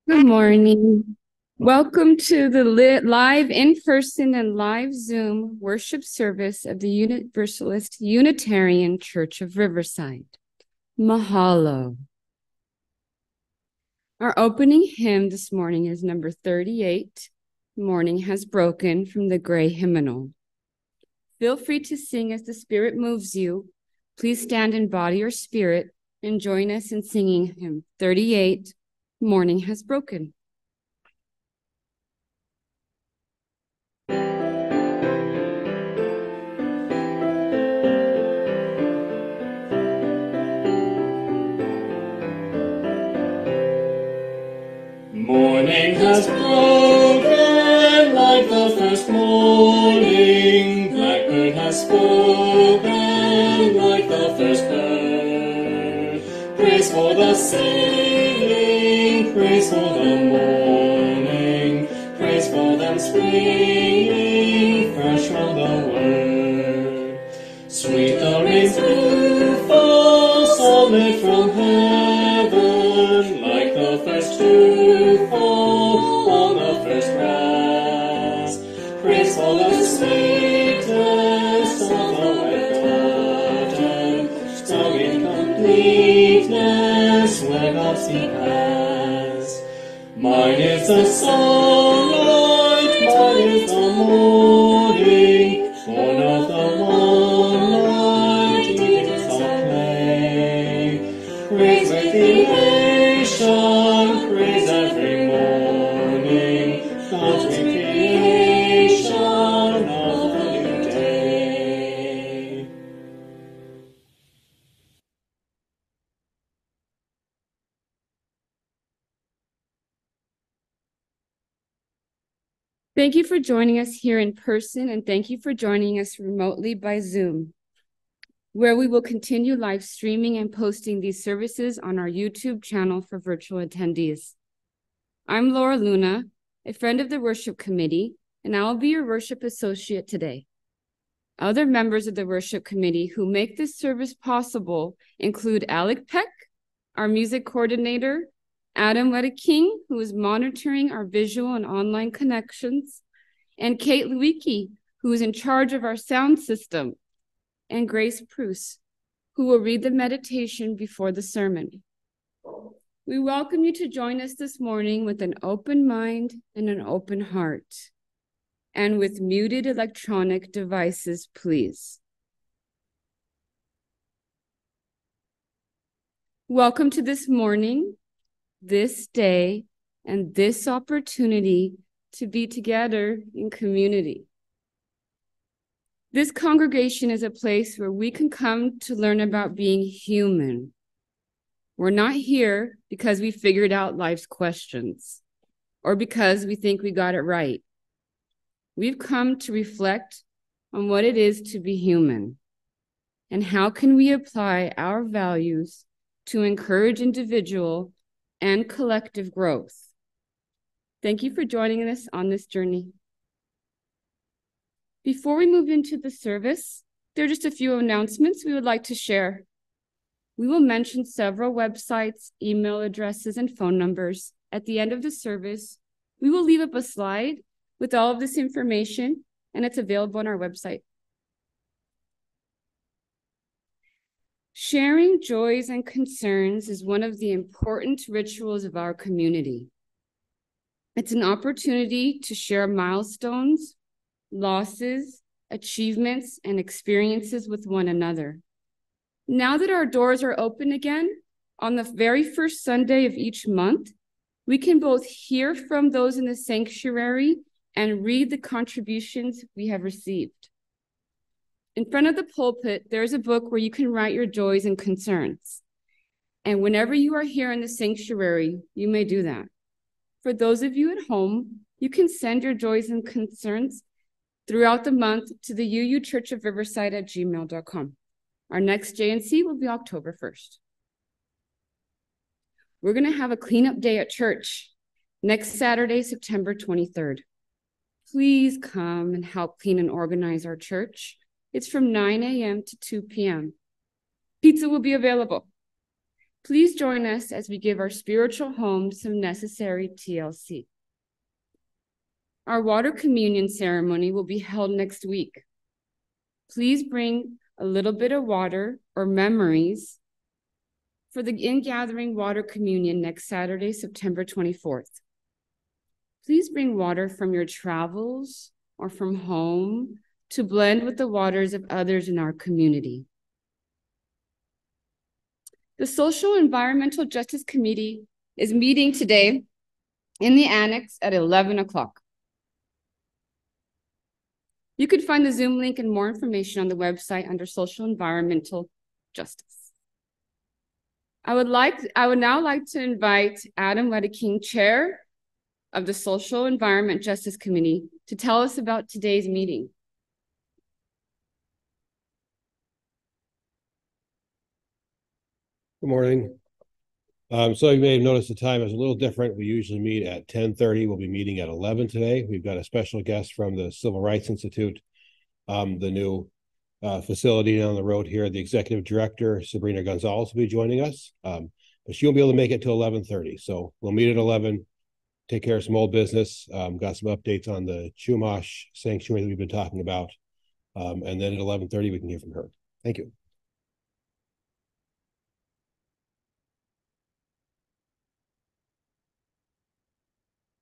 Good morning. Welcome to the live in-person and live Zoom worship service of the Universalist Unitarian Church of Riverside. Mahalo. Our opening hymn this morning is number 38, Morning Has Broken, from the Gray Hymnal. Feel free to sing as the Spirit moves you. Please stand in body or spirit and join us in singing hymn 38, Morning Has Broken. Morning has broken like the first morning. Blackbird has spoken like the first bird. Praise for the singing, praise for the morning, praise for them springing fresh from the word. Sweet the rains do fall, solid from heaven, like the first dew fall on the first grass. Praise for the sweetness of the white garden, strong in completeness where God's seed has. Mine is the sunlight, mine is the morning, born of the one light, deeds of clay. Praise within nation, praise every morning, God's recreation of the new day. Thank you for joining us here in person, and thank you for joining us remotely by Zoom, where we will continue live streaming and posting these services on our YouTube channel for virtual attendees. I'm Laura Luna, a friend of the worship committee, and I will be your worship associate today. Other members of the worship committee who make this service possible include Alec Peck, our music coordinator, Adam Wedeking, who is monitoring our visual and online connections, and Kate Lewicki, who is in charge of our sound system, and Grace Pruce, who will read the meditation before the sermon. We welcome you to join us this morning with an open mind and an open heart. and with muted electronic devices, please. Welcome to this morning, this day, and this opportunity to be together in community. This congregation is a place where we can come to learn about being human. We're not here because we figured out life's questions or because we think we got it right. We've come to reflect on what it is to be human and how can we apply our values to encourage individual and collective growth. Thank you for joining us on this journey. Before we move into the service, there are just a few announcements we would like to share. We will mention several websites, email addresses, and phone numbers. At the end of the service, we will leave up a slide with all of this information, and it's available on our website. Sharing joys and concerns is one of the important rituals of our community. It's an opportunity to share milestones, losses, achievements, and experiences with one another. Now that our doors are open again, on the very first Sunday of each month, we can both hear from those in the sanctuary and read the contributions we have received. In front of the pulpit, there's a book where you can write your joys and concerns. And whenever you are here in the sanctuary, you may do that. For those of you at home, you can send your joys and concerns throughout the month to the uuchurchofriverside@gmail.com. Our next JNC will be October 1st. We're going to have a cleanup day at church next Saturday, September 23rd. Please come and help clean and organize our church. It's from 9 a.m. to 2 p.m. Pizza will be available. Please join us as we give our spiritual home some necessary TLC. Our water communion ceremony will be held next week. Please bring a little bit of water or memories for the in-gathering water communion next Saturday, September 24th. Please bring water from your travels or from home to blend with the waters of others in our community. The Social Environmental Justice Committee is meeting today in the annex at 11 o'clock. You can find the Zoom link and more information on the website under Social Environmental Justice. I would now like to invite Adam Wedeking, Chair of the Social Environment Justice Committee, to tell us about today's meeting. Good morning. So you may have noticed the time is a little different. We usually meet at 10:30. We'll be meeting at 11 today. We've got a special guest from the Civil Rights Institute, the new facility down the road here. The executive director, Sabrina Gonzalez, will be joining us, but she won't be able to make it to 11:30. So we'll meet at 11, take care of some old business. Got some updates on the Chumash sanctuary that we've been talking about. And then at 11:30, we can hear from her. Thank you.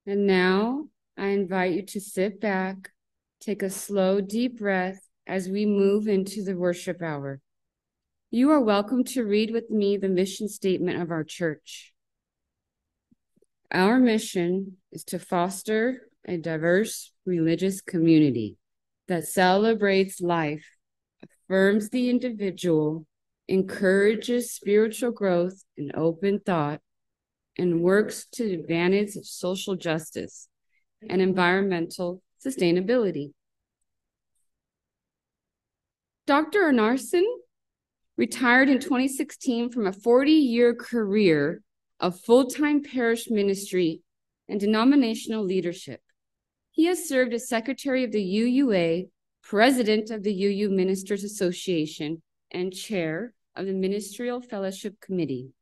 And now I invite you to sit back, take a slow, deep breath as we move into the worship hour. You are welcome to read with me the mission statement of our church. Our mission is to foster a diverse religious community that celebrates life, affirms the individual, encourages spiritual growth and open thought, and works to advance social justice and environmental sustainability. Dr. Arnason retired in 2016 from a 40-year career of full-time parish ministry and denominational leadership. He has served as secretary of the UUA, president of the UU Ministers Association, and chair of the Ministerial Fellowship Committee.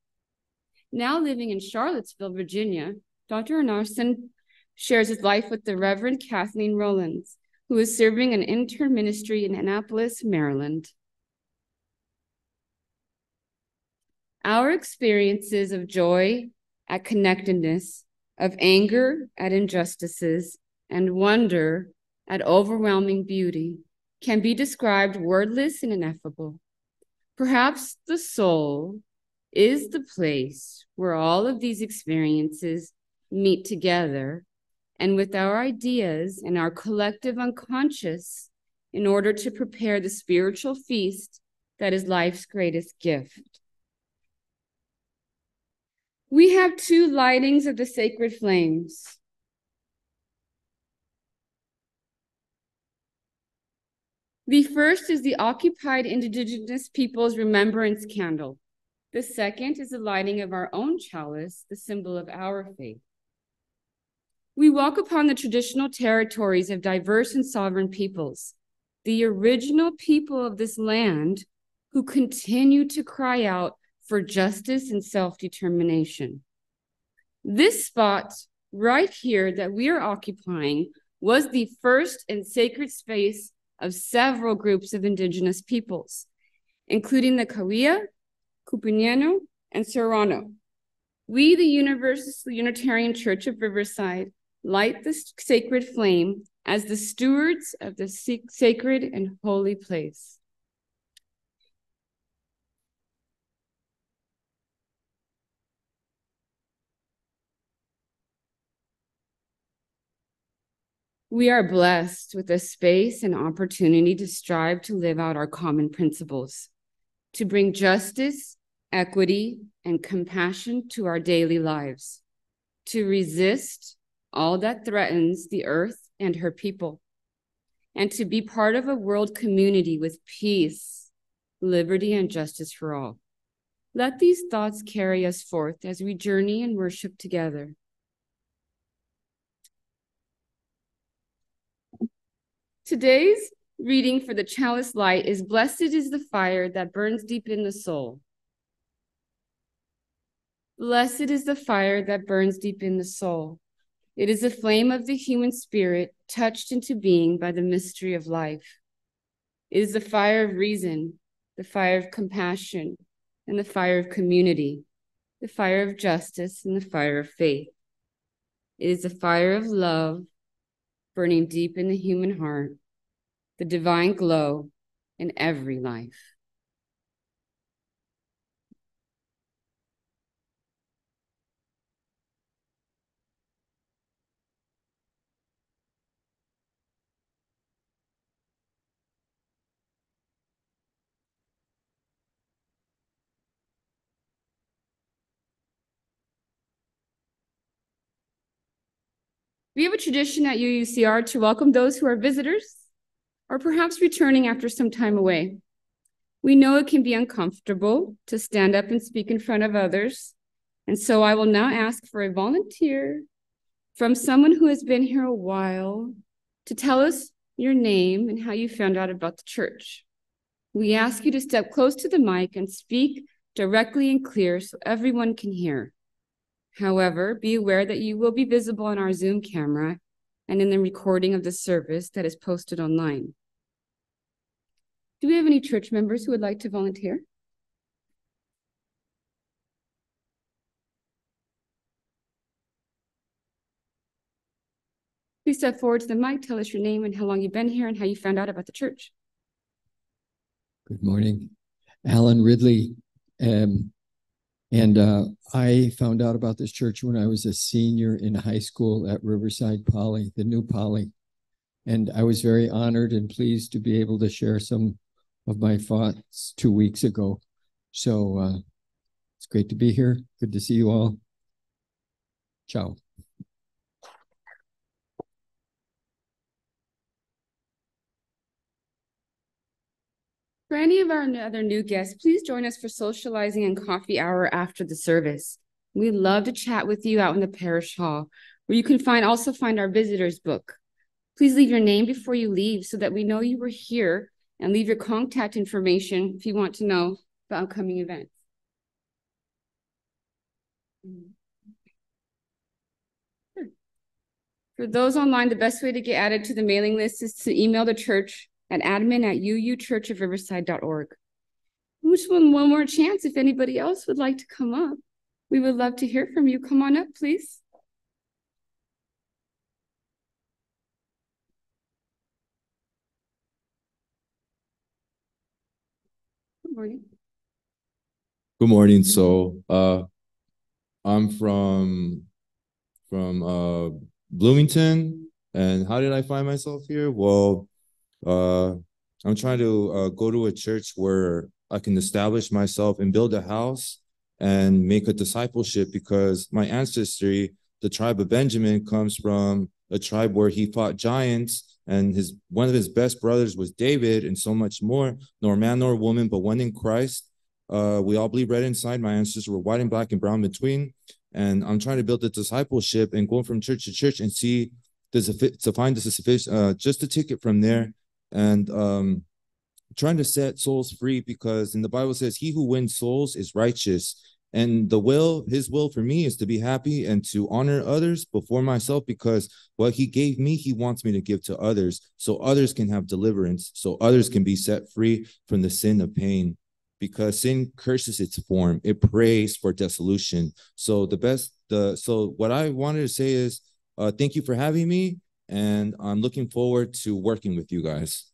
Now living in Charlottesville, Virginia, Dr. Arnason shares his life with the Reverend Kathleen Rowlands, who is serving an intern ministry in Annapolis, Maryland. Our experiences of joy at connectedness, of anger at injustices, and wonder at overwhelming beauty, can be described wordless and ineffable. Perhaps the soul is the place where all of these experiences meet together and with our ideas and our collective unconscious in order to prepare the spiritual feast that is life's greatest gift. We have two lightings of the sacred flames. The first is the occupied indigenous people's remembrance candle. The second is the lighting of our own chalice, the symbol of our faith. We walk upon the traditional territories of diverse and sovereign peoples, the original people of this land who continue to cry out for justice and self-determination. This spot right here that we are occupying was the first and sacred space of several groups of indigenous peoples, including the Cahuilla, Cupiñano, and Serrano. We, the Universalist Unitarian Church of Riverside, light this sacred flame as the stewards of the sacred and holy place. We are blessed with a space and opportunity to strive to live out our common principles, to bring justice, equity, and compassion to our daily lives, to resist all that threatens the earth and her people, and to be part of a world community with peace, liberty, and justice for all. Let these thoughts carry us forth as we journey and worship together. Today's reading for the chalice light is "Blessed is the fire that burns deep in the soul." Blessed is the fire that burns deep in the soul. It is the flame of the human spirit touched into being by the mystery of life. It is the fire of reason, the fire of compassion, and the fire of community, the fire of justice, and the fire of faith. It is the fire of love burning deep in the human heart, the divine glow in every life. We have a tradition at UUCR to welcome those who are visitors or perhaps returning after some time away. We know it can be uncomfortable to stand up and speak in front of others, and so I will now ask for a volunteer from someone who has been here a while to tell us your name and how you found out about the church. We ask you to step close to the mic and speak directly and clear so everyone can hear. However, be aware that you will be visible on our Zoom camera and in the recording of the service that is posted online. Do we have any church members who would like to volunteer? Please step forward to the mic, tell us your name and how long you've been here and how you found out about the church. Good morning. Alan Ridley. I found out about this church when I was a senior in high school at Riverside Poly, the new Poly. And I was very honored and pleased to be able to share some of my thoughts 2 weeks ago. So it's great to be here. Good to see you all. Ciao. For any of our other new guests, please join us for socializing and coffee hour after the service. We'd love to chat with you out in the parish hall, where you can also find our visitors book. Please leave your name before you leave so that we know you were here, and leave your contact information if you want to know about upcoming events. For those online, the best way to get added to the mailing list is to email the church at admin@uuchurchofriverside.org. Just one more chance if anybody else would like to come up. We would love to hear from you. Come on up, please. morning. Good morning. So I'm from Bloomington. And how did I find myself here? Well, I'm trying to go to a church where I can establish myself and build a house and make a discipleship, because my ancestry, the tribe of Benjamin, comes from a tribe where he fought giants, and one of his best brothers was David, and so much more, nor man nor woman, but one in Christ. We all bleed red inside. My ancestors were white and black and brown between. And I'm trying to build a discipleship and going from church to church and see to find this sufficient, just a ticket from there. And trying to set souls free, because in the Bible says he who wins souls is righteous. And his will for me is to be happy and to honor others before myself, because what he gave me, he wants me to give to others, so others can have deliverance, so others can be set free from the sin of pain. Because sin curses its form, it prays for dissolution. So what I wanted to say is, thank you for having me, and I'm looking forward to working with you guys.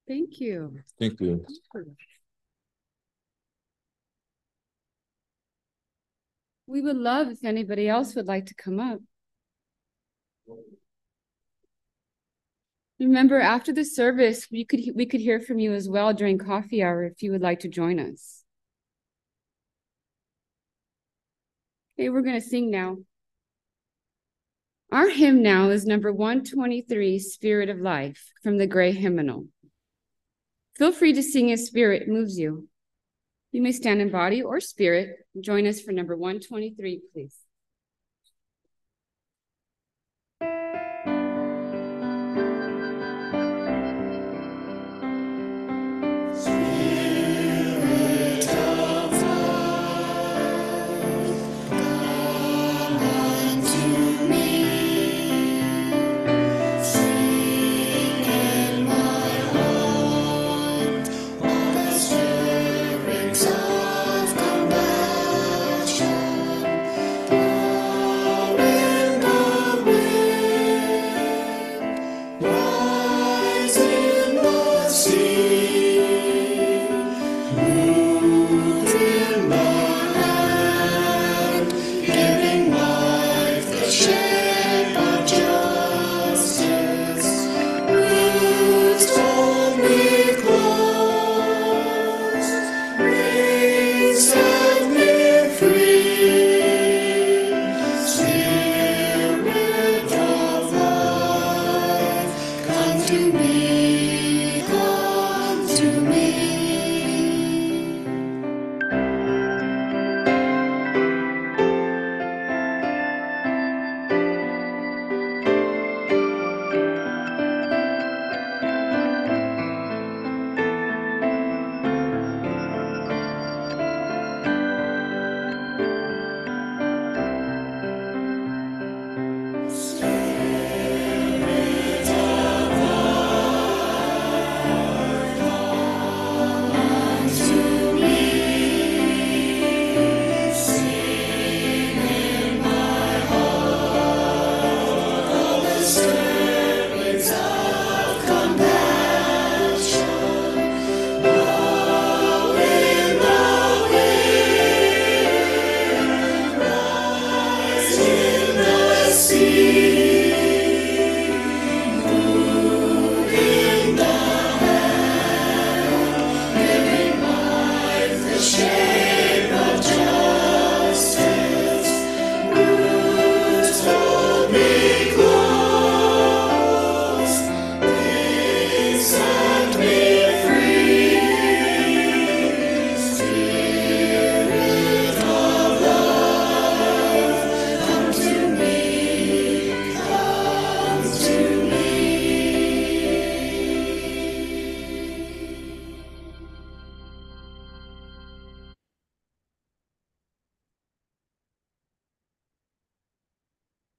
Thank you. Thank you. We would love if anybody else would like to come up. Remember, after the service, we could hear from you as well during coffee hour if you would like to join us. Okay, we're going to sing now. Our hymn now is number 123, Spirit of Life, from the Gray Hymnal. Feel free to sing as spirit moves you. You may stand in body or spirit. Join us for number 123, please.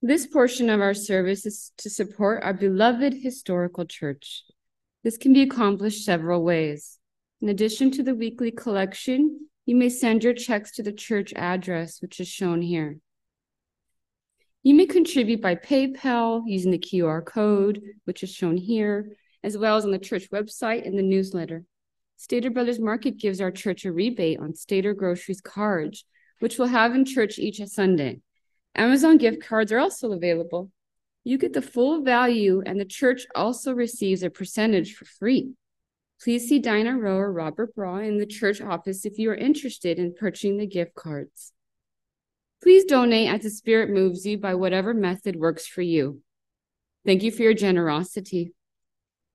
This portion of our service is to support our beloved historical church. This can be accomplished several ways. In addition to the weekly collection, you may send your checks to the church address, which is shown here. You may contribute by PayPal using the QR code, which is shown here, as well as on the church website and the newsletter. Stater Brothers Market gives our church a rebate on Stater Groceries cards, which we'll have in church each Sunday. Amazon gift cards are also available. You get the full value, and the church also receives a percentage for free. Please see Dinah Rowe or Robert Braw in the church office if you are interested in purchasing the gift cards. Please donate as the Spirit moves you by whatever method works for you. Thank you for your generosity.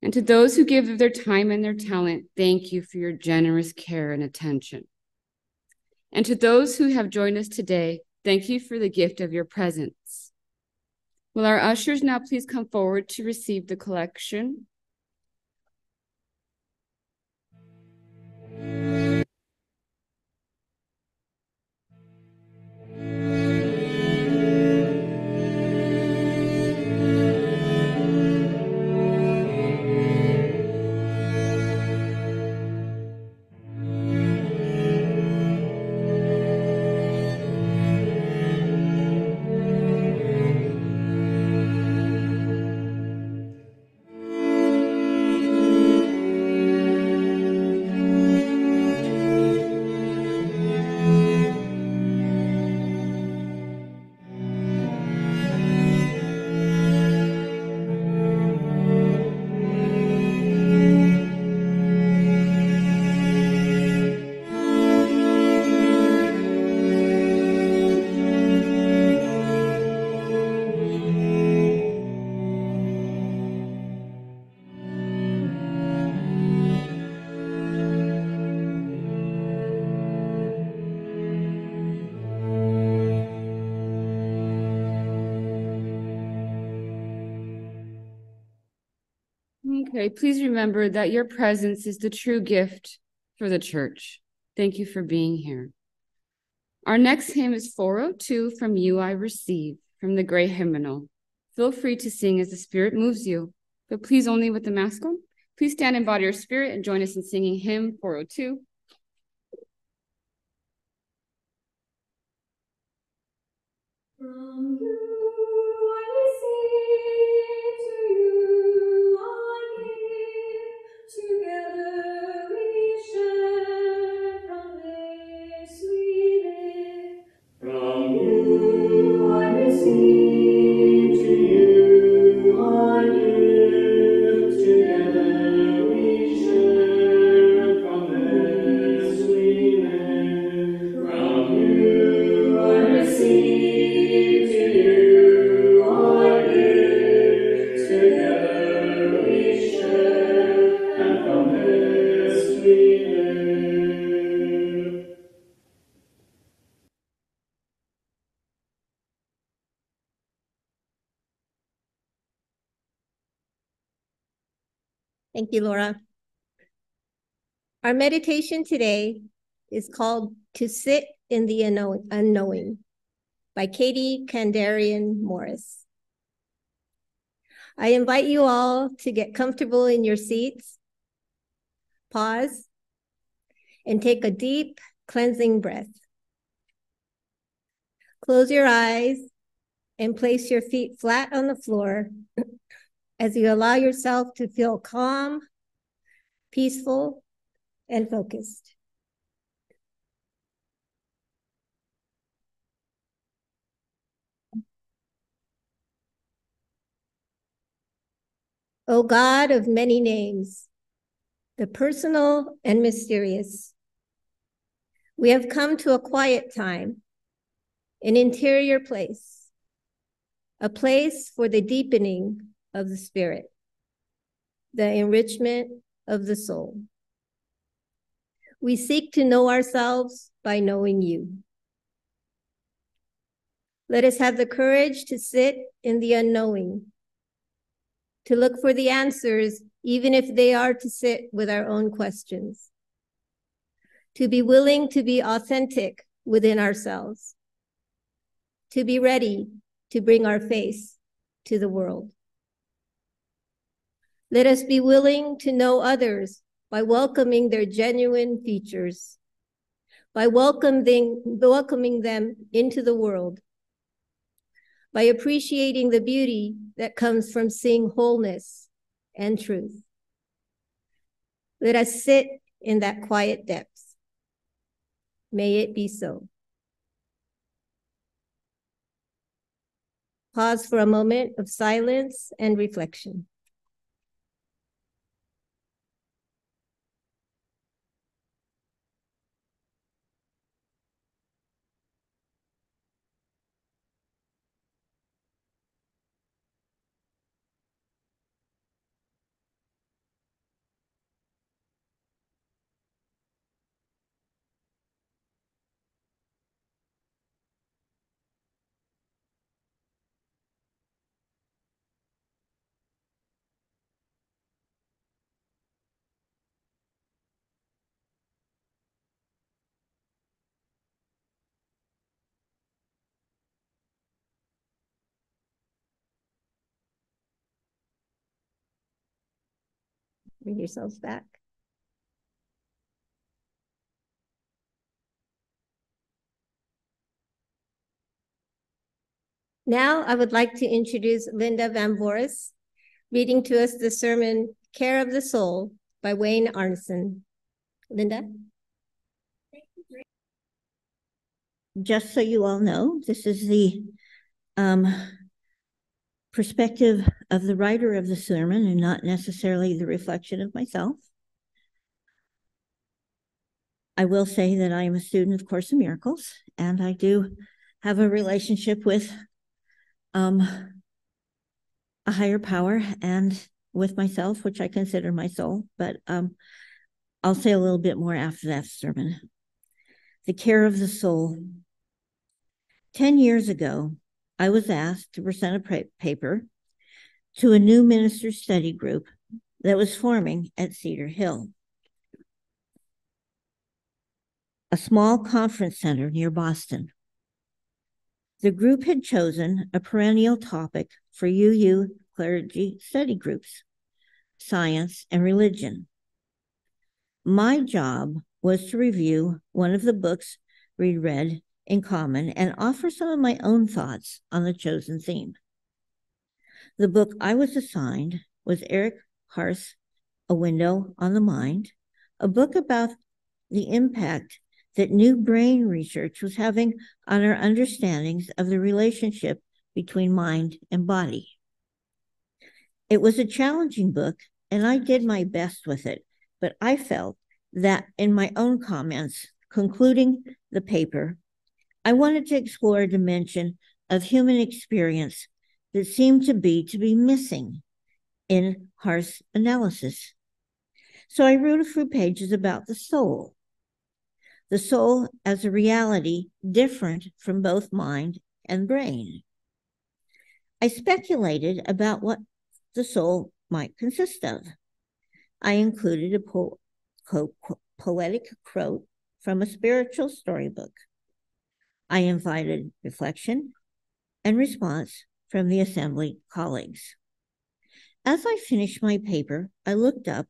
And to those who give of their time and their talent, thank you for your generous care and attention. And to those who have joined us today, thank you for the gift of your presence. Will our ushers now please come forward to receive the collection? Okay, please remember that your presence is the true gift for the church. Thank you for being here. Our next hymn is 402, From You I Receive, from the Gray Hymnal. Feel free to sing as the Spirit moves you, but please only with the mask on. Please stand in body or spirit and join us in singing hymn 402. From you I receive, to you I give, together we share, from this we live. From you I receive, to you I give, together we share, from this we live. From you I receive, Thank you, Laura. Our meditation today is called To Sit in the Unknowing by Katie Kandarian Morris. I invite you all to get comfortable in your seats, pause, and take a deep cleansing breath. Close your eyes and place your feet flat on the floor as you allow yourself to feel calm, peaceful, and focused. O God of many names, the personal and mysterious, we have come to a quiet time, an interior place, a place for the deepening of the spirit, the enrichment of the soul. We seek to know ourselves by knowing you. Let us have the courage to sit in the unknowing, to look for the answers, even if they are to sit with our own questions, to be willing to be authentic within ourselves, to be ready to bring our face to the world. Let us be willing to know others by welcoming their genuine features, by welcoming them into the world, by appreciating the beauty that comes from seeing wholeness and truth. Let us sit in that quiet depths. May it be so. Pause for a moment of silence and reflection. Bring yourselves back. Now I would like to introduce Linda Van Voorhis, reading to us the sermon, Care of the Soul by Wayne Arnason. Linda? Just so you all know, this is the perspective of the writer of the sermon and not necessarily the reflection of myself. I will say that I am a student of Course in Miracles, and I do have a relationship with a higher power and with myself, which I consider my soul, but I'll say a little bit more after that sermon. The care of the soul. 10 years ago, I was asked to present a paper to a new minister study group that was forming at Cedar Hill, a small conference center near Boston. The group had chosen a perennial topic for UU clergy study groups, science and religion. My job was to review one of the books we read in common and offer some of my own thoughts on the chosen theme. The book I was assigned was Eric Harth's A Window on the Mind, a book about the impact that new brain research was having on our understandings of the relationship between mind and body. It was a challenging book, and I did my best with it, but I felt that in my own comments concluding the paper, I wanted to explore a dimension of human experience that seemed to be missing in Harth's analysis. So I wrote a few pages about the soul as a reality different from both mind and brain. I speculated about what the soul might consist of. I included a poetic quote from a spiritual storybook. I invited reflection and response from the assembly colleagues. As I finished my paper, I looked up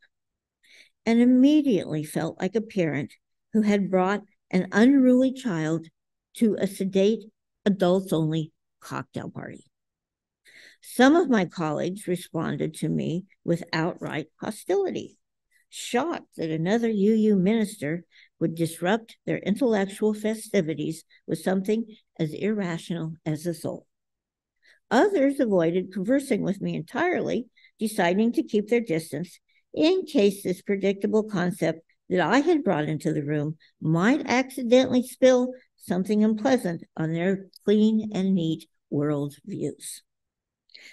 and immediately felt like a parent who had brought an unruly child to a sedate, adults-only cocktail party. Some of my colleagues responded to me with outright hostility, shocked that another UU minister would disrupt their intellectual festivities with something as irrational as the soul. Others avoided conversing with me entirely, deciding to keep their distance in case this predictable concept that I had brought into the room might accidentally spill something unpleasant on their clean and neat world views.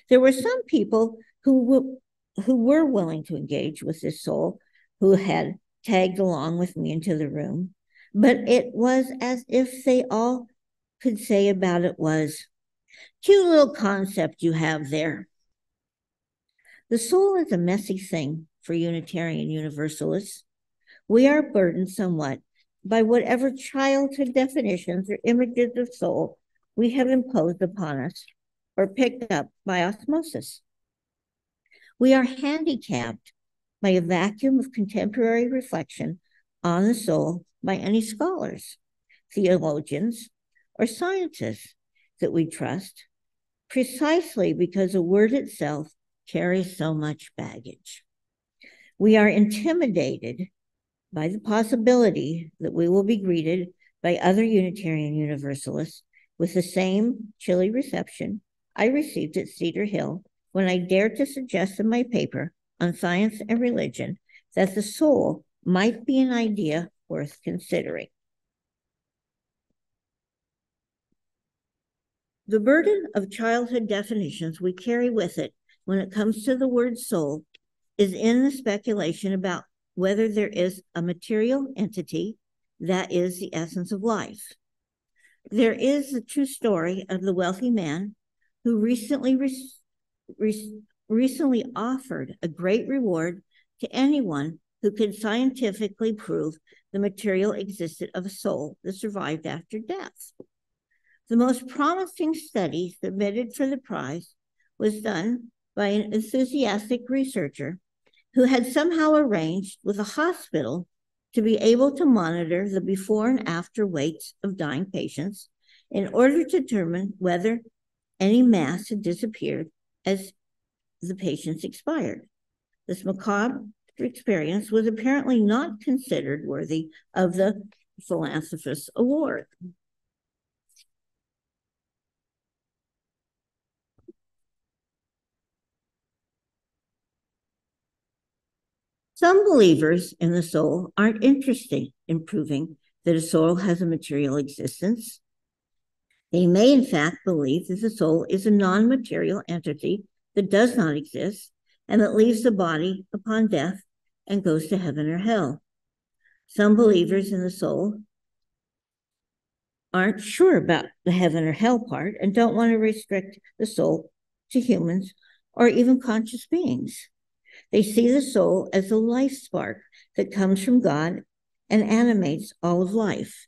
There were some people who were willing to engage with this soul, who had tagged along with me into the room, but it was as if they all could say about it was, cute little concept you have there. The soul is a messy thing for Unitarian Universalists. We are burdened somewhat by whatever childhood definitions or images of soul we have imposed upon us or picked up by osmosis. We are handicapped by a vacuum of contemporary reflection on the soul by any scholars, theologians, or scientists that we trust, precisely because the word itself carries so much baggage. We are intimidated by the possibility that we will be greeted by other Unitarian Universalists with the same chilly reception I received at Cedar Hill when I dared to suggest in my paper on science and religion that the soul might be an idea worth considering. The burden of childhood definitions we carry with it when it comes to the word soul is in the speculation about whether there is a material entity that is the essence of life. There is the true story of the wealthy man who recently offered a great reward to anyone who could scientifically prove the material existence of a soul that survived after death. The most promising study submitted for the prize was done by an enthusiastic researcher who had somehow arranged with a hospital to be able to monitor the before and after weights of dying patients in order to determine whether any mass had disappeared as the patients expired. This macabre experience was apparently not considered worthy of the Philanthropist Award. Some believers in the soul aren't interested in proving that a soul has a material existence. They may, in fact, believe that the soul is a non-material entity that does not exist and that leaves the body upon death and goes to heaven or hell. Some believers in the soul aren't sure about the heaven or hell part and don't want to restrict the soul to humans or even conscious beings. They see the soul as a life spark that comes from God and animates all of life.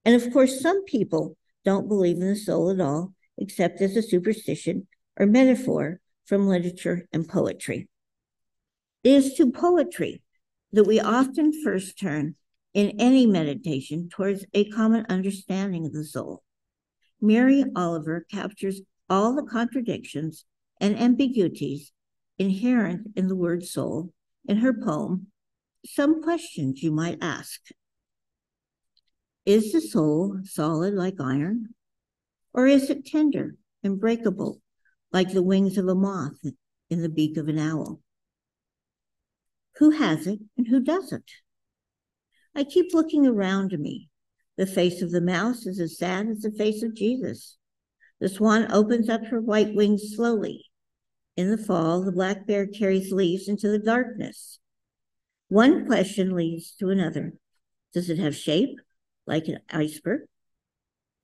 And of course, some people don't believe in the soul at all, except as a superstition or metaphor from literature and poetry. It is to poetry that we often first turn in any meditation towards a common understanding of the soul. Mary Oliver captures all the contradictions and ambiguities inherent in the word soul in her poem, Some Questions You Might Ask. Is the soul solid like iron, or is it tender and breakable like the wings of a moth in the beak of an owl? Who has it and who doesn't? I keep looking around me. The face of the mouse is as sad as the face of Jesus. The swan opens up her white wings slowly. In the fall, the black bear carries leaves into the darkness. One question leads to another. Does it have shape, like an iceberg,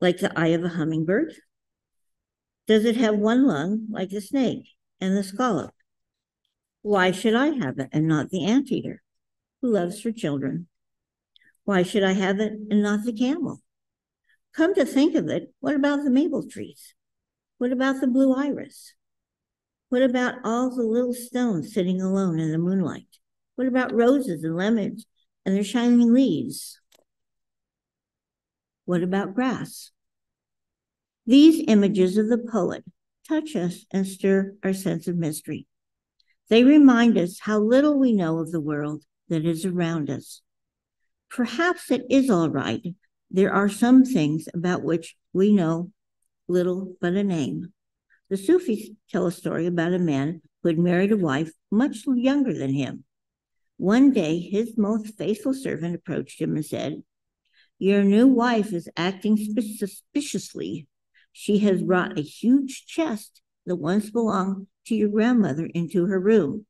like the eye of a hummingbird? Does it have one lung, like the snake and the scallop? Why should I have it and not the anteater, who loves her children? Why should I have it and not the camel? Come to think of it, what about the maple trees? What about the blue iris? What about all the little stones sitting alone in the moonlight? What about roses and lemons and their shining leaves? What about grass? These images of the poet touch us and stir our sense of mystery. They remind us how little we know of the world that is around us. Perhaps it is all right. There are some things about which we know little but a name. The Sufis tell a story about a man who had married a wife much younger than him. One day, his most faithful servant approached him and said, "Your new wife is acting suspiciously. She has brought a huge chest that once belonged to your grandmother into her room.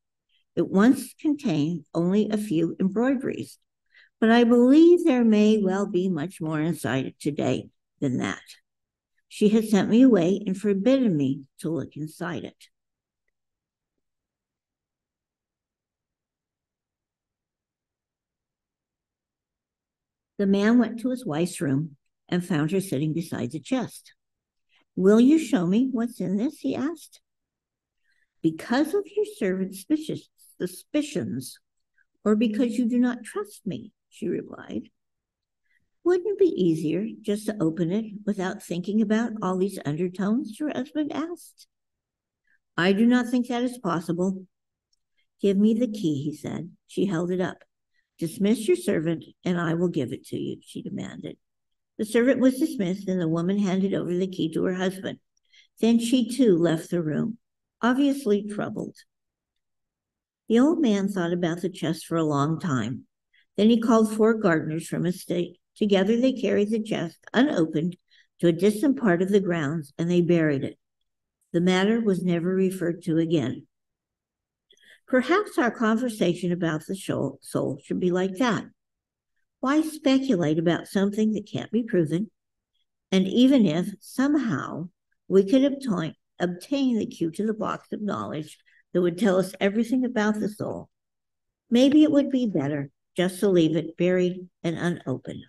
It once contained only a few embroideries, but I believe there may well be much more inside it today than that. She has sent me away and forbidden me to look inside it." The man went to his wife's room and found her sitting beside the chest. "Will you show me what's in this?" he asked. "Because of your servant's suspicions, or because you do not trust me," she replied. "Wouldn't it be easier just to open it without thinking about all these undertones?" her husband asked. "I do not think that is possible." "Give me the key," he said. She held it up. Dismiss your servant, and I will give it to you, she demanded. The servant was dismissed, and the woman handed over the key to her husband. Then she too left the room, obviously troubled. The old man thought about the chest for a long time. Then he called 4 gardeners from his estate. Together they carried the chest, unopened, to a distant part of the grounds, and they buried it. The matter was never referred to again. Perhaps our conversation about the soul should be like that. Why speculate about something that can't be proven? And even if somehow we could obtain the key to the box of knowledge that would tell us everything about the soul, maybe it would be better just to leave it buried and unopened.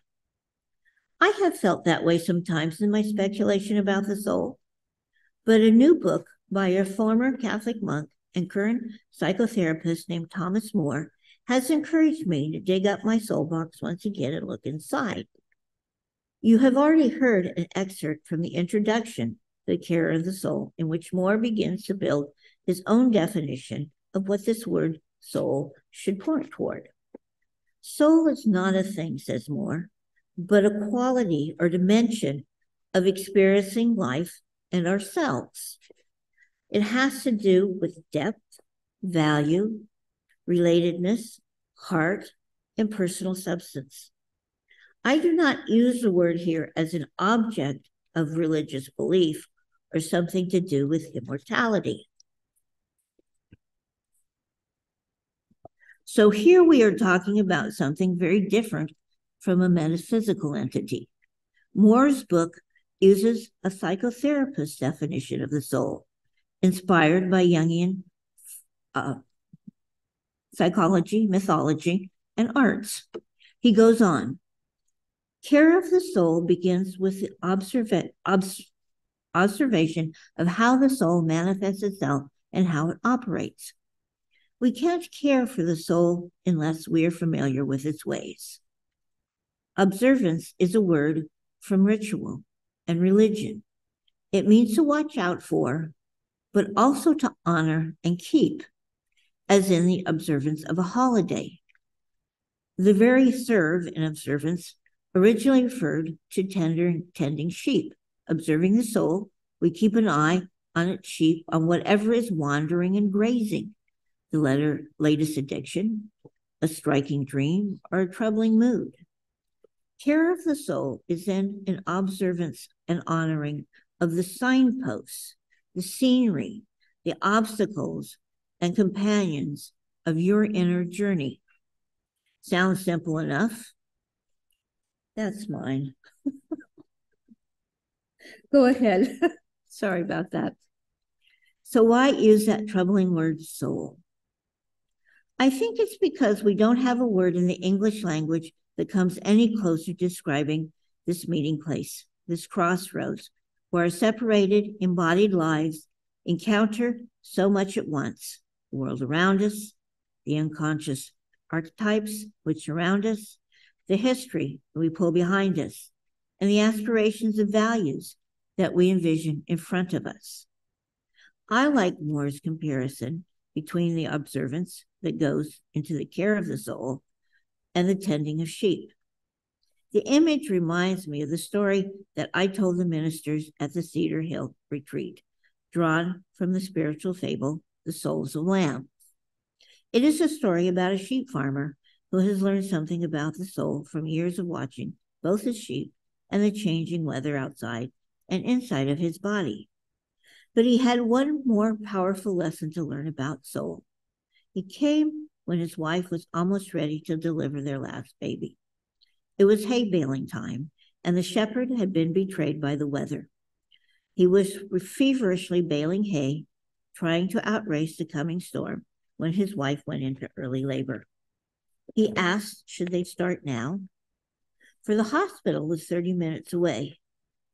I have felt that way sometimes in my speculation about the soul, but a new book by a former Catholic monk and current psychotherapist named Thomas Moore has encouraged me to dig up my soul box once again and look inside. You have already heard an excerpt from the introduction to The Care of the Soul, in which Moore begins to build his own definition of what this word soul should point toward. Soul is not a thing, says Moore, but a quality or dimension of experiencing life and ourselves. It has to do with depth, value, relatedness, heart, and personal substance. I do not use the word here as an object of religious belief or something to do with immortality. So here we are talking about something very different from a metaphysical entity. Moore's book uses a psychotherapist's definition of the soul, inspired by Jungian psychology, mythology, and arts. He goes on, care of the soul begins with the observation of how the soul manifests itself and how it operates. We can't care for the soul unless we are familiar with its ways. Observance is a word from ritual and religion. It means to watch out for, but also to honor and keep, as in the observance of a holiday. The very serve in observance originally referred to tending sheep. Observing the soul, we keep an eye on its sheep, on whatever is wandering and grazing, the latest addiction, a striking dream, or a troubling mood. Care of the soul is then an observance and honoring of the signposts, the scenery, the obstacles, and companions of your inner journey. Sounds simple enough. That's mine. Go ahead. Sorry about that. So why use that troubling word soul? I think it's because we don't have a word in the English language that comes any closer to describing this meeting place, this crossroads, where our separated, embodied lives encounter so much at once: the world around us, the unconscious archetypes which surround us, the history that we pull behind us, and the aspirations and values that we envision in front of us. I like Moore's comparison between the observance that goes into the care of the soul and the tending of sheep. The image reminds me of the story that I told the ministers at the Cedar Hill retreat, drawn from the spiritual fable, The Souls of Lambs. It is a story about a sheep farmer who has learned something about the soul from years of watching both his sheep and the changing weather outside and inside of his body. But he had one more powerful lesson to learn about soul. It came when his wife was almost ready to deliver their last baby. It was hay baling time, and the shepherd had been betrayed by the weather. He was feverishly baling hay, trying to outrace the coming storm, when his wife went into early labor. He asked, should they start now? For the hospital was 30 minutes away.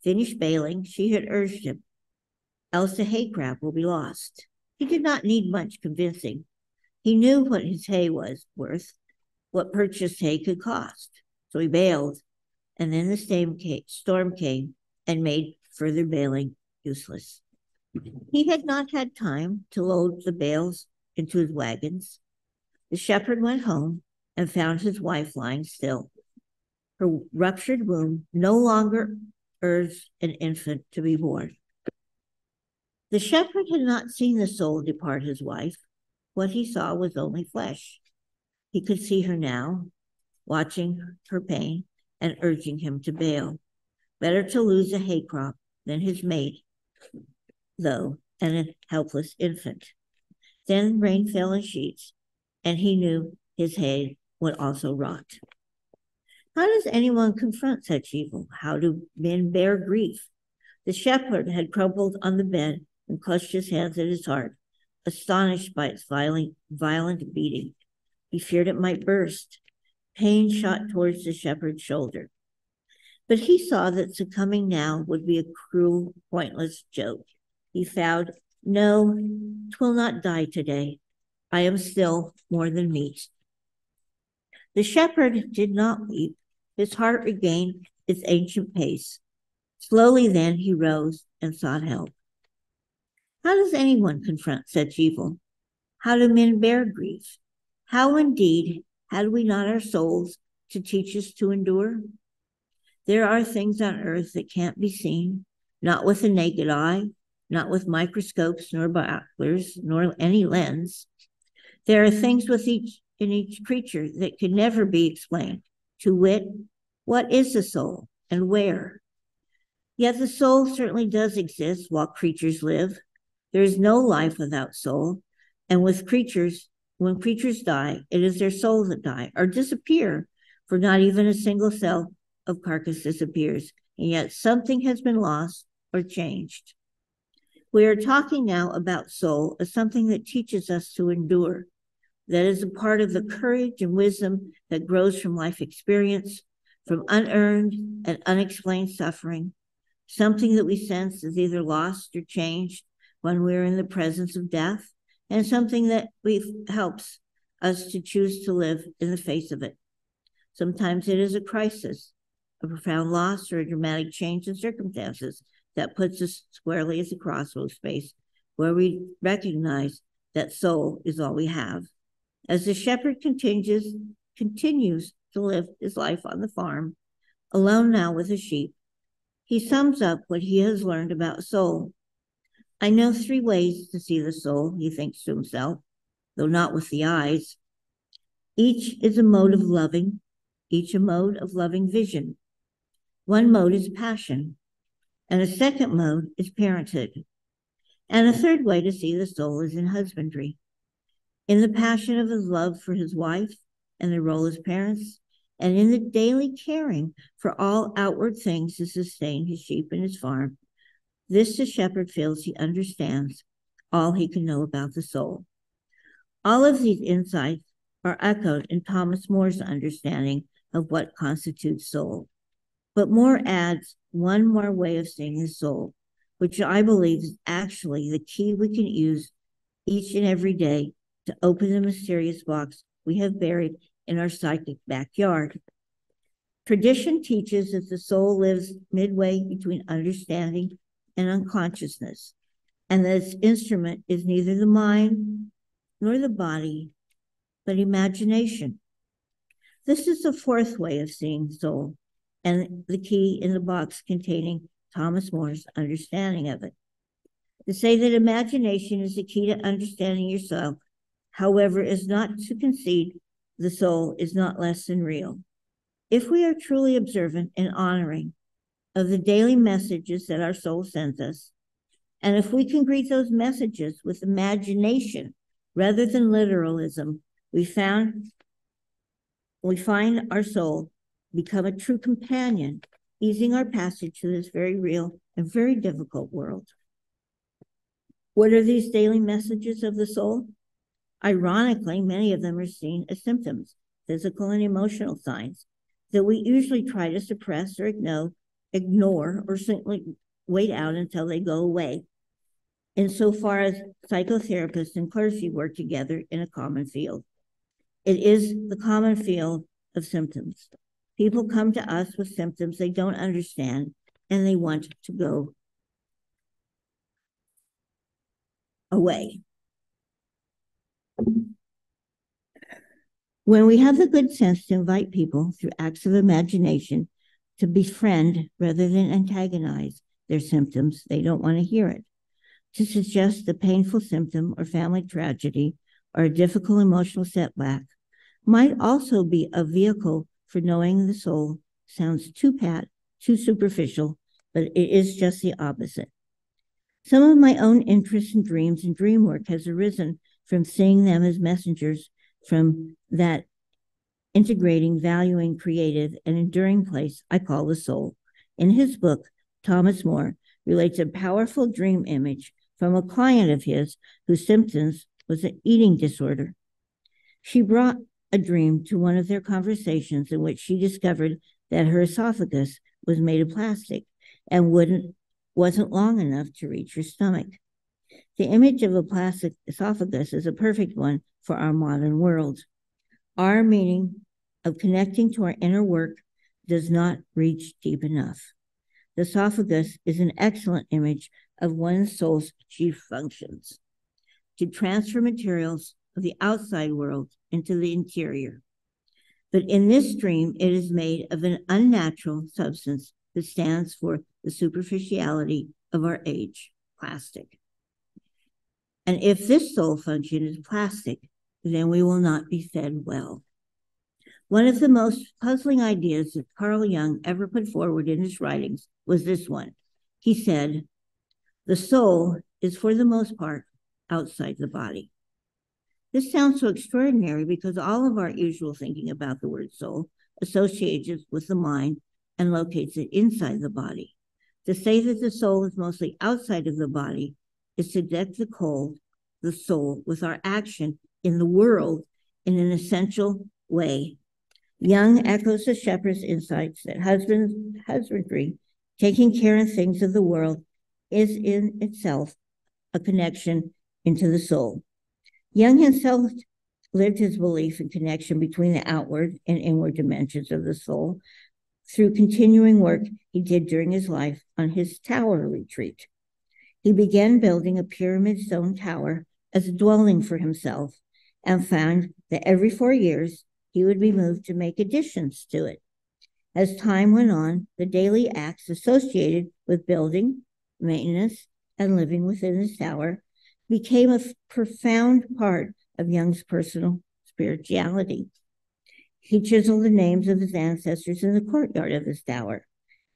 Finished baling, she had urged him, else the hay crop will be lost. He did not need much convincing. He knew what his hay was worth, what purchased hay could cost. So he bailed, and then the storm came and made further baling useless. He had not had time to load the bales into his wagons. The shepherd went home, and found his wife lying still. Her ruptured womb no longer urged an infant to be born. The shepherd had not seen the soul depart his wife. What he saw was only flesh. He could see her now, watching her pain and urging him to bail. Better to lose a hay crop than his mate, though, and a helpless infant. Then rain fell in sheets, and he knew his hay would also rot. How does anyone confront such evil? How do men bear grief? The shepherd had crumpled on the bed and clutched his hands at his heart, astonished by its violent beating. He feared it might burst. Pain shot towards the shepherd's shoulder. But he saw that succumbing now would be a cruel, pointless joke. He vowed, "No, 'twill not die today. I am still more than meat." The shepherd did not weep. His heart regained its ancient pace. Slowly then he rose and sought help. How does anyone confront such evil? How do men bear grief? How indeed had we not our souls to teach us to endure? There are things on earth that can't be seen, not with the naked eye, not with microscopes, nor binoculars, nor any lens. There are things in each creature that can never be explained. To wit, what is the soul and where? Yet the soul certainly does exist while creatures live. There is no life without soul, and when creatures die, it is their souls that die or disappear, for not even a single cell of carcass disappears, and yet something has been lost or changed. We are talking now about soul as something that teaches us to endure. That is a part of the courage and wisdom that grows from life experience, from unearned and unexplained suffering, something that we sense is either lost or changed when we're in the presence of death, and something that helps us to choose to live in the face of it. Sometimes it is a crisis, a profound loss, or a dramatic change in circumstances that puts us squarely at the crossroads space where we recognize that soul is all we have. As the shepherd continues to live his life on the farm, alone now with the sheep, he sums up what he has learned about soul. I know 3 ways to see the soul, he thinks to himself, though not with the eyes. Each is a mode of loving, each a mode of loving vision. One mode is passion, and a second mode is parenthood. And a third way to see the soul is in husbandry. In the passion of his love for his wife and their role as parents, and in the daily caring for all outward things to sustain his sheep and his farm, this the shepherd feels he understands all he can know about the soul. All of these insights are echoed in Thomas More's understanding of what constitutes soul. But More adds one more way of seeing the soul, which I believe is actually the key we can use each and every day to open the mysterious box we have buried in our psychic backyard. Tradition teaches that the soul lives midway between understanding and unconsciousness, and that its instrument is neither the mind nor the body, but imagination. This is the 4th way of seeing soul, and the key in the box containing Thomas More's understanding of it. To say that imagination is the key to understanding yourself, however, is not to concede the soul is not less than real. If we are truly observant and honoring of the daily messages that our soul sends us, and if we can greet those messages with imagination rather than literalism, we find our soul become a true companion, easing our passage to this very real and very difficult world. What are these daily messages of the soul? Ironically, many of them are seen as symptoms, physical and emotional signs that we usually try to suppress or ignore, or simply wait out until they go away, insofar as psychotherapists and clergy work together in a common field. It is the common field of symptoms. People come to us with symptoms they don't understand, and they want to go away. When we have the good sense to invite people through acts of imagination to befriend rather than antagonize their symptoms, they don't want to hear it. To suggest a painful symptom or family tragedy or a difficult emotional setback might also be a vehicle for knowing the soul sounds too pat, too superficial, but it is just the opposite. Some of my own interests and dreams and dream work has arisen from seeing them as messengers from that integrating, valuing, creative, and enduring place I call the soul. In his book, Thomas More relates a powerful dream image from a client of his whose symptoms was an eating disorder. She brought a dream to one of their conversations in which she discovered that her esophagus was made of plastic and wasn't long enough to reach her stomach. The image of a plastic esophagus is a perfect one for our modern world. Our meaning of connecting to our inner work does not reach deep enough. The esophagus is an excellent image of one's soul's chief functions: to transfer materials of the outside world into the interior. But in this dream, it is made of an unnatural substance that stands for the superficiality of our age, plastic. And if this soul function is plastic, then we will not be fed well. One of the most puzzling ideas that Carl Jung ever put forward in his writings was this one. He said, "The soul is for the most part outside the body." This sounds so extraordinary because all of our usual thinking about the word soul associates it with the mind and locates it inside the body. To say that the soul is mostly outside of the body is to deck the soul with our action in the world in an essential way. Jung echoes the shepherd's insights that husbandry, taking care of things of the world, is in itself a connection into the soul. Jung himself lived his belief in connection between the outward and inward dimensions of the soul through continuing work he did during his life on his tower retreat. He began building a pyramid stone tower as a dwelling for himself and found that every 4 years he would be moved to make additions to it. As time went on, the daily acts associated with building, maintenance, and living within this tower became a profound part of Jung's personal spirituality. He chiseled the names of his ancestors in the courtyard of his tower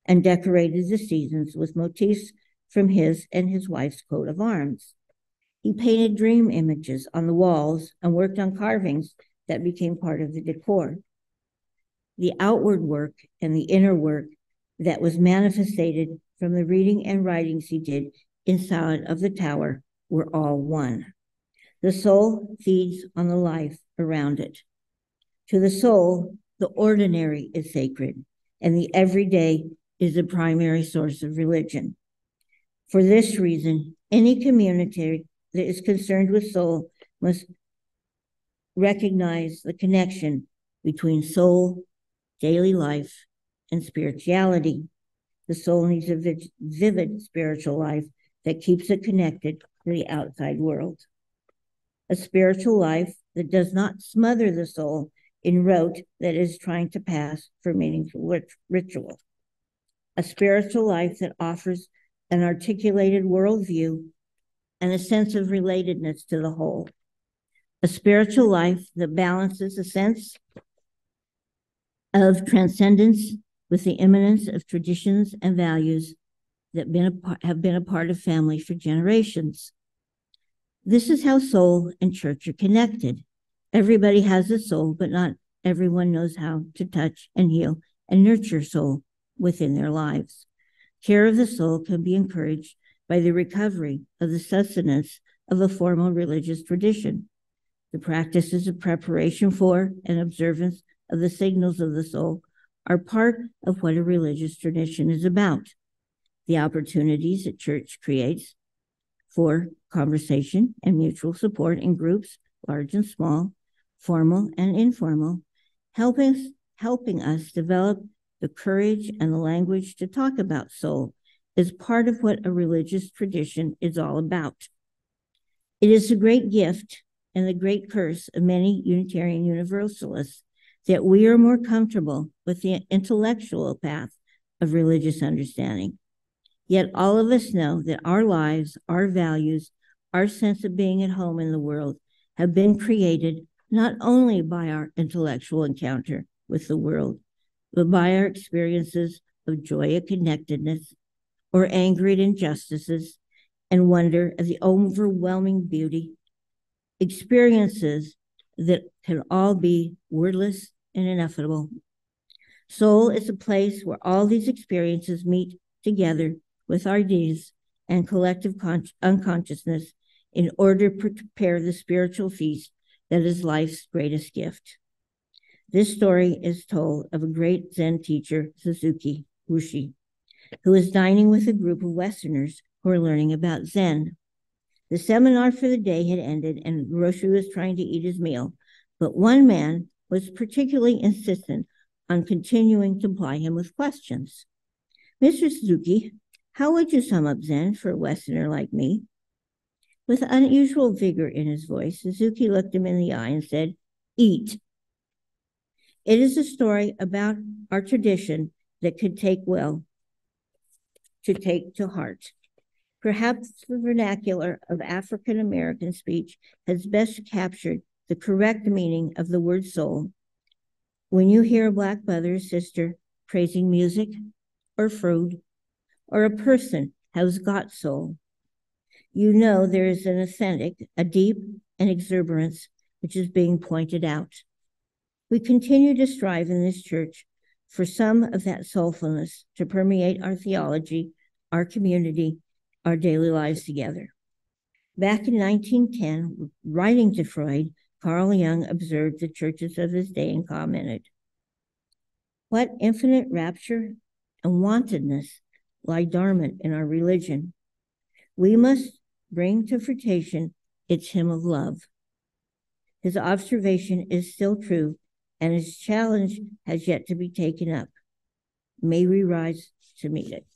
and decorated the seasons with motifs from his and his wife's coat of arms. He painted dream images on the walls and worked on carvings that became part of the decor. The outward work and the inner work that was manifested from the reading and writings he did inside of the tower were all one. The soul feeds on the life around it. To the soul, the ordinary is sacred, and the everyday is the primary source of religion. For this reason, any community that is concerned with soul must recognize the connection between soul, daily life, and spirituality. The soul needs a vivid spiritual life that keeps it connected to the outside world. A spiritual life that does not smother the soul in rote that is trying to pass for meaningful ritual. A spiritual life that offers an articulated worldview and a sense of relatedness to the whole. A spiritual life that balances a sense of transcendence with the immanence of traditions and values that have been a part of family for generations. This is how soul and church are connected. Everybody has a soul, but not everyone knows how to touch and heal and nurture soul within their lives. Care of the soul can be encouraged by the recovery of the sustenance of a formal religious tradition. The practices of preparation for and observance of the signals of the soul are part of what a religious tradition is about. The opportunities that church creates for conversation and mutual support in groups, large and small, formal and informal, helping us develop the courage and the language to talk about soul is part of what a religious tradition is all about. It is a great gift and the great curse of many Unitarian Universalists that we are more comfortable with the intellectual path of religious understanding. Yet all of us know that our lives, our values, our sense of being at home in the world have been created not only by our intellectual encounter with the world, but by our experiences of joy at connectedness, or anger at injustices, and wonder at the overwhelming beauty, experiences that can all be wordless and ineffable. Soul is a place where all these experiences meet together with our deeds and collective unconsciousness in order to prepare the spiritual feast that is life's greatest gift. This story is told of a great Zen teacher, Suzuki Roshi, who was dining with a group of Westerners who were learning about Zen. The seminar for the day had ended and Roshi was trying to eat his meal, but one man was particularly insistent on continuing to ply him with questions. Mr. Suzuki, how would you sum up Zen for a Westerner like me? With unusual vigor in his voice, Suzuki looked him in the eye and said, eat. It is a story about our tradition that could take well to take to heart. Perhaps the vernacular of African American speech has best captured the correct meaning of the word soul. When you hear a Black mother or sister praising music or food, or a person has got soul, you know there is an authentic, a deep, an exuberance which is being pointed out. We continue to strive in this church for some of that soulfulness to permeate our theology, our community, our daily lives together. Back in 1910, writing to Freud, Carl Jung observed the churches of his day and commented, "What infinite rapture and wantedness lie dormant in our religion. We must bring to fruition its hymn of love." His observation is still true, and his challenge has yet to be taken up. May we rise to meet it.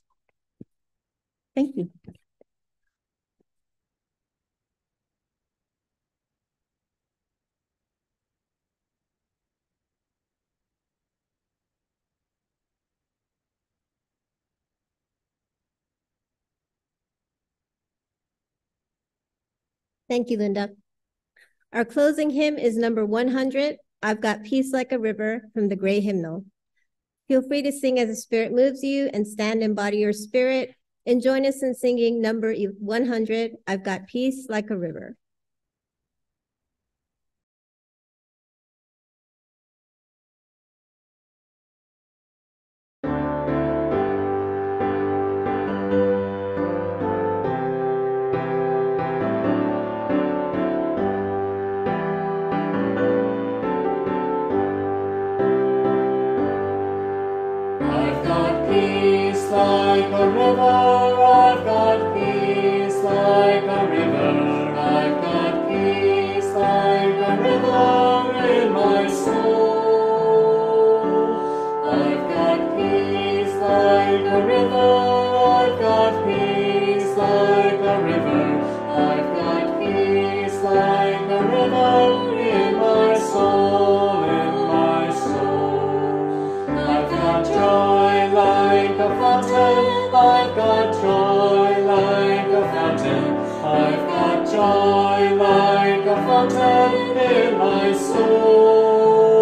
Thank you. Thank you, Linda. Our closing hymn is number 100, I've Got Peace Like a River, from the Gray Hymnal. Feel free to sing as the Spirit moves you and stand and embody your spirit, and join us in singing number 100, I've Got Peace Like a River. I've got peace like a river, I've got peace like a river, I've got peace like a river in my soul. I've got peace like a river, I've got peace like a river, I've got peace like a river in my soul, in my soul. I've got joy like a fountain, I've got joy like a fountain, I've got joy like a fountain in my soul.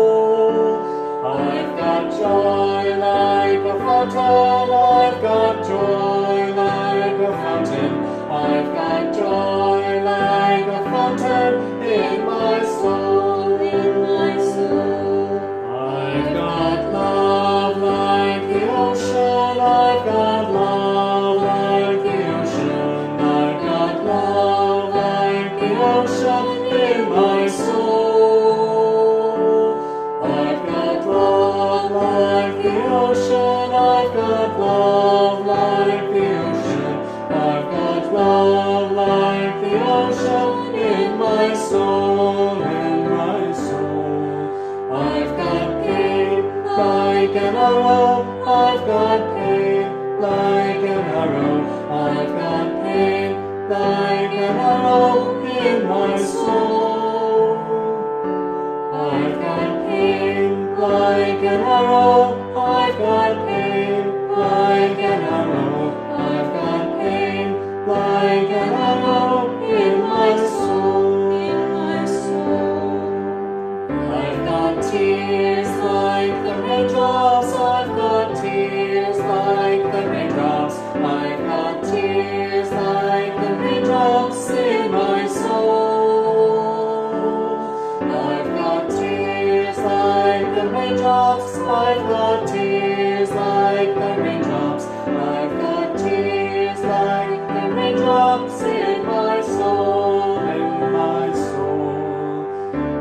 I've got joy like a fountain, I've got joy like a fountain, I've got joy like a fountain in my soul, in my soul. I've got love like the ocean, I've got love like the ocean, I've got love like the ocean in my soul. I've got love like the ocean, I've got love like the ocean, I've got love like the ocean in my soul, in my soul. I've got pain like an arrow, I've got pain like an arrow, I've got pain like an arrow in my soul. an arrow, I've got pain. Like an arrow, I've got pain. Like an arrow in my soul. In my soul. I've got tears like the raindrops. I've got tears like the raindrops. I've got tears like the raindrops in my soul. I've got tears like the raindrops. I've got tears like the raindrops. I've got tears like the raindrops in my soul. In my soul.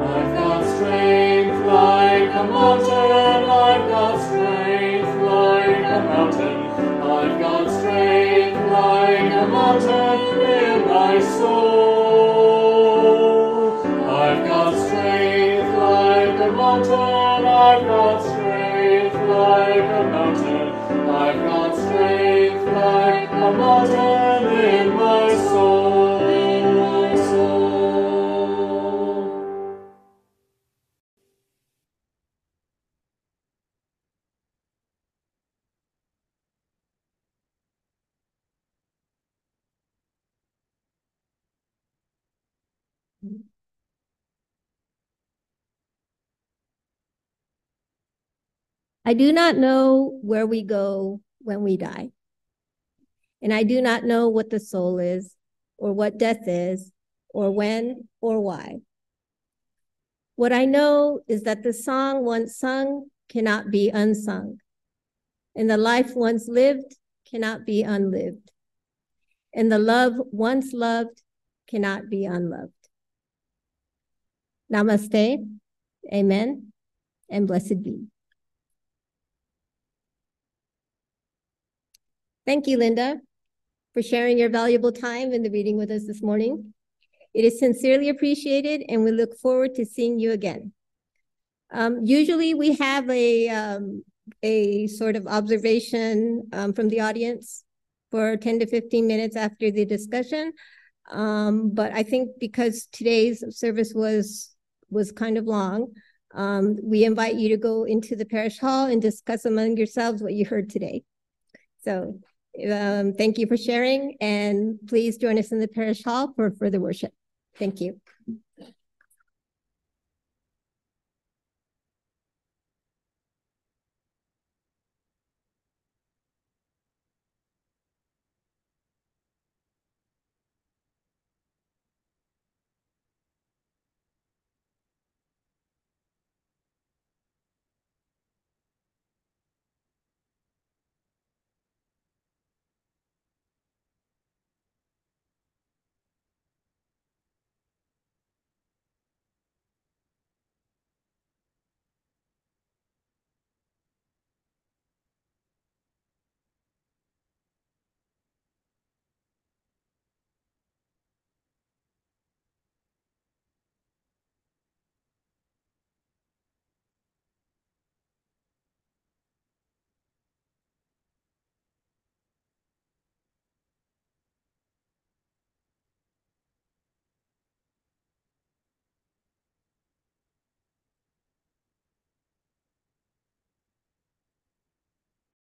I've got strength like a mountain. I've got strength like a mountain. I've got strength like a mountain in my soul. I've got strength like a mountain. I've got strength like a mountain. I've got strength like a mountain in my soul. In my soul. I do not know where we go when we die. And I do not know what the soul is, or what death is, or when, or why. What I know is that the song once sung cannot be unsung, and the life once lived cannot be unlived, and the love once loved cannot be unloved. Namaste, amen, and blessed be. Thank you, Linda, for sharing your valuable time in the reading with us this morning. It is sincerely appreciated, and we look forward to seeing you again. Usually we have a sort of observation from the audience for 10 to 15 minutes after the discussion. But I think because today's service was kind of long, we invite you to go into the parish hall and discuss among yourselves what you heard today. So thank you for sharing, and please join us in the parish hall for further worship. Thank you.